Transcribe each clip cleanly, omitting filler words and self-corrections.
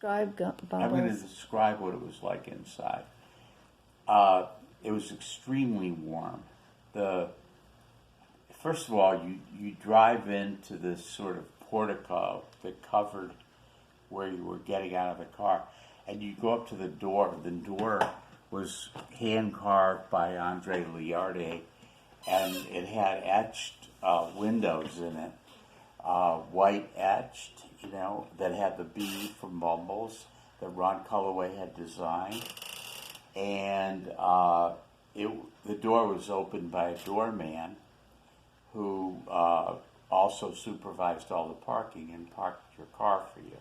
I'm going to describe what it was like inside. It was extremely warm. First of all, you drive into this sort of portico that covered where you were getting out of the car, and you go up to the door. The door was hand carved by Andre Liardi, and it had etched windows in it, white etched, that had the bee from Bumbles that Ron Culloway had designed, and the door was opened by a doorman who also supervised all the parking and parked your car for you.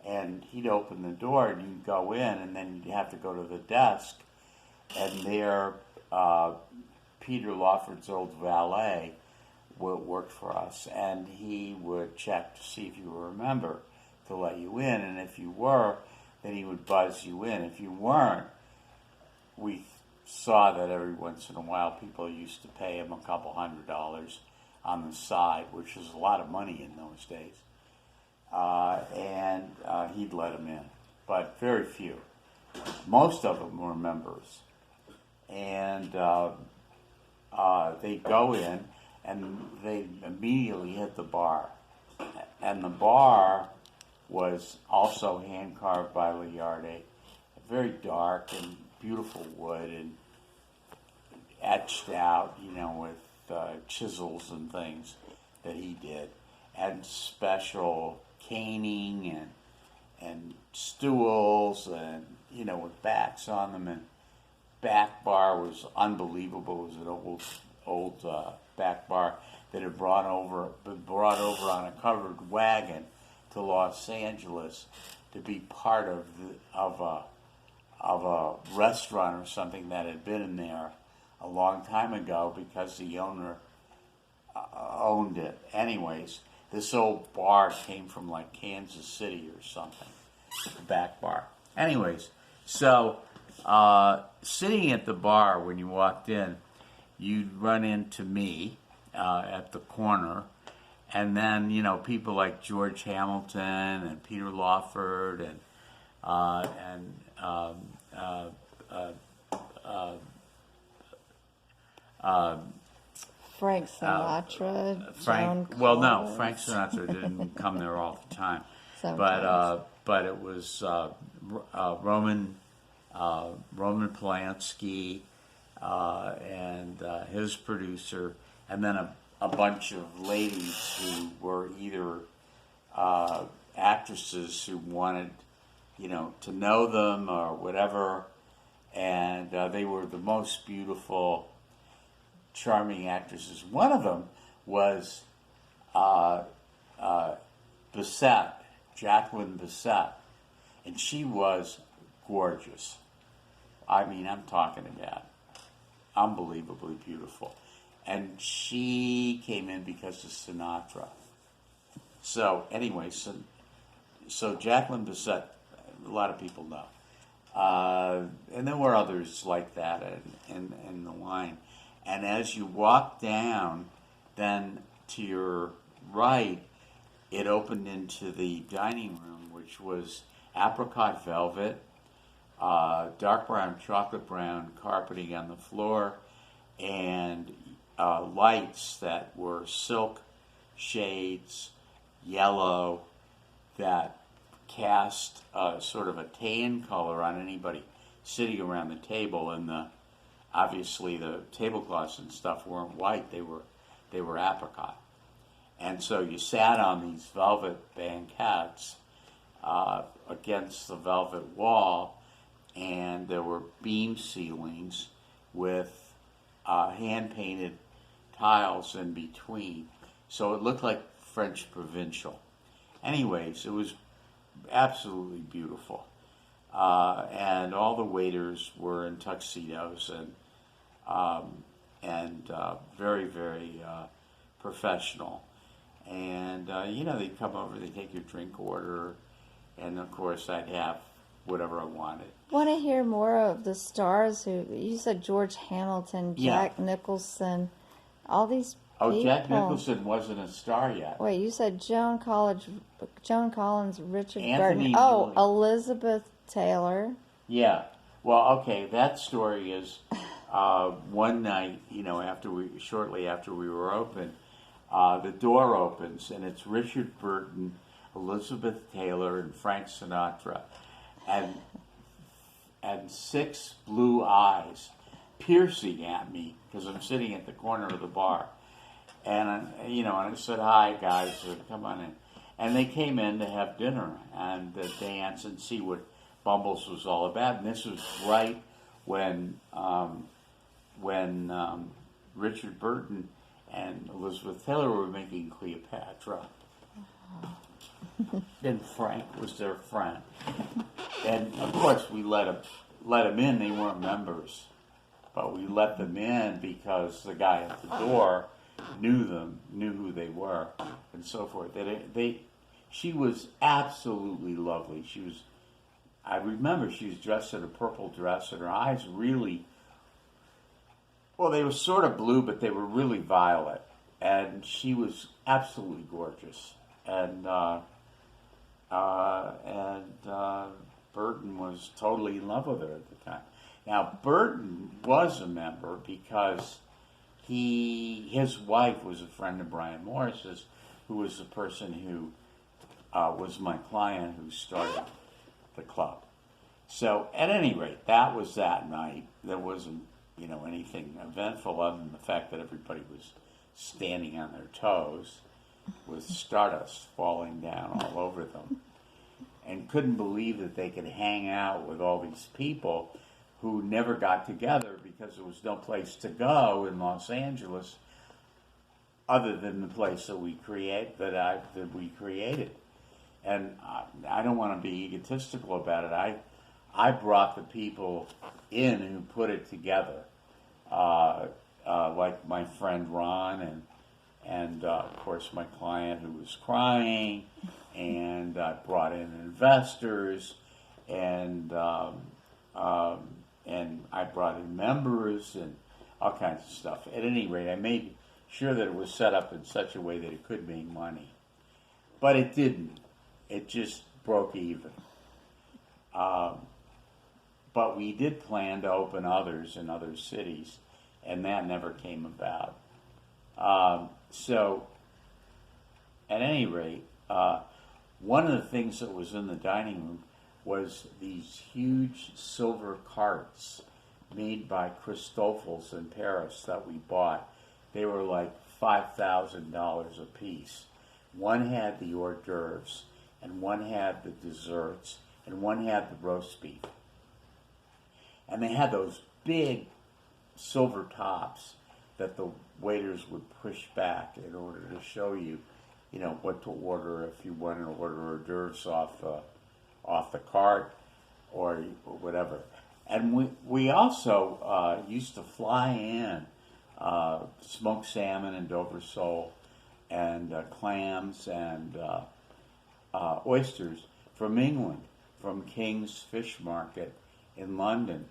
And he'd open the door and you'd go in, and then you'd have to go to the desk, and there Peter Lawford's old valet worked for us, and he would check to see if you were a member to let you in, and if you were, then he would buzz you in. If you weren't, we saw that every once in a while people used to pay him a couple $100 on the side, which was a lot of money in those days. And he'd let them in, but very few. Most of them were members. And they'd go in, and they immediately hit the bar. And the bar was also hand-carved by Liardi, very dark and beautiful wood, and etched out, with chisels and things that he did, and special caning and stools, and with backs on them, and back bar was unbelievable. It was an old back bar that had been brought over on a covered wagon to Los Angeles to be part of a restaurant or something that had been in there a long time ago because the owner owned it. Anyways, this old bar came from like Kansas City or something, the back bar. Anyways, so sitting at the bar when you walked in, you'd run into me at the corner, and then people like George Hamilton and Peter Lawford and Frank Sinatra, Frank Sinatra didn't come there all the time. But it was Roman Polanski and his producer, and then a bunch of ladies who were either actresses who wanted to know them or whatever, and they were the most beautiful, charming actresses. One of them was Bissett, Jacqueline Bissett, and she was gorgeous. I mean, I'm talking about unbelievably beautiful. And she came in because of Sinatra. So anyway, so Jacqueline Bissett, a lot of people know. And there were others like that in the line. And as you walk down, then to your right, it opened into the dining room, which was apricot velvet, dark brown, chocolate brown carpeting on the floor, and lights that were silk shades, yellow, that cast sort of a tan color on anybody sitting around the table. And obviously the tablecloths and stuff weren't white; they were apricot. And so you sat on these velvet banquettes against the velvet wall, and there were beam ceilings with hand-painted tiles in between. So it looked like French provincial. Anyways, it was absolutely beautiful. And all the waiters were in tuxedos and very, very professional. And, they'd come over, they'd take your drink order, and of course I'd have whatever I wanted. Want to hear more of the stars who, you said George Hamilton, Jack Nicholson, all these Oh, Jack people. Nicholson wasn't a star yet. Wait, you said Joan Collins, Richard Anthony Burton. Oh, Newley. Elizabeth Taylor. Yeah. Well, okay. That story is one night. Shortly after we were open, the door opens and it's Richard Burton, Elizabeth Taylor, and Frank Sinatra, and six blue eyes piercing at me because I'm sitting at the corner of the bar. And I said, "Hi, guys, come on in." And they came in to have dinner and dance and see what Bumbles was all about. And this was right when Richard Burton and Elizabeth Taylor were making Cleopatra. And Frank was their friend. And of course, we let them in. They weren't members, but we let them in because the guy at the door knew them, knew who they were, and so forth. She was absolutely lovely. I remember she was dressed in a purple dress, and her eyes really, well, they were sort of blue, but they were really violet, and she was absolutely gorgeous. And Burton was totally in love with her at the time. Now, Burton was a member because his wife was a friend of Brian Morris's, who was the person who was my client who started the club. So, at any rate, that was that night. There wasn't, anything eventful other than the fact that everybody was standing on their toes with stardust falling down all over them, and couldn't believe that they could hang out with all these people who never got together because there was no place to go in Los Angeles other than the place that we created. And I don't want to be egotistical about it. I brought the people in who put it together, like my friend Ron and of course my client who was crying, and I brought in investors, and I brought in members and all kinds of stuff. At any rate, I made sure that it was set up in such a way that it could make money. But it didn't. It just broke even. But we did plan to open others in other cities, and that never came about. So, at any rate, one of the things that was in the dining room was these huge silver carts made by Christoffel's in Paris that we bought. They were like $5,000 a piece. One had the hors d'oeuvres, and one had the desserts, and one had the roast beef. And they had those big silver tops that the waiters would push back in order to show you, what to order if you wanted to order hors d'oeuvres off the cart or whatever. And we also used to fly in smoked salmon and Dover sole and clams and oysters from England, from King's Fish Market in London.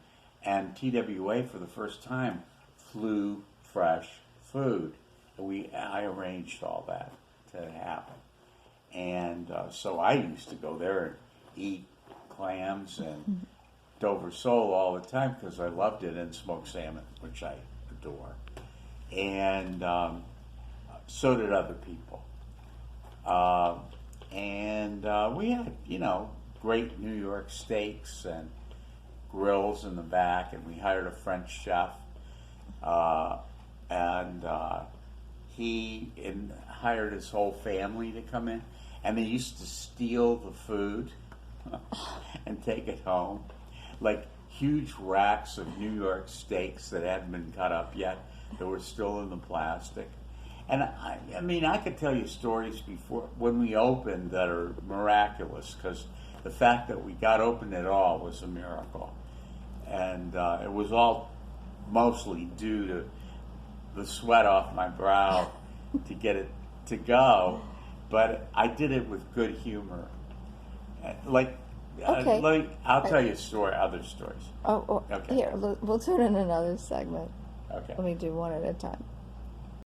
And TWA, for the first time, flew fresh food. I arranged all that to happen. And so I used to go there and eat clams and Dover sole all the time because I loved it, and smoked salmon, which I adore. And so did other people. And we had, great New York steaks and grills in the back, and we hired a French chef. And he hired his whole family to come in, and they used to steal the food and take it home. Like huge racks of New York steaks that hadn't been cut up yet, that were still in the plastic. And I could tell you stories before when we opened that are miraculous, because the fact that we got open at all was a miracle. And it was all mostly due to the sweat off my brow to get it to go. But I did it with good humor. Okay. I'll tell you other stories. Okay. Here, we'll do it in another segment. Okay. Let me do one at a time.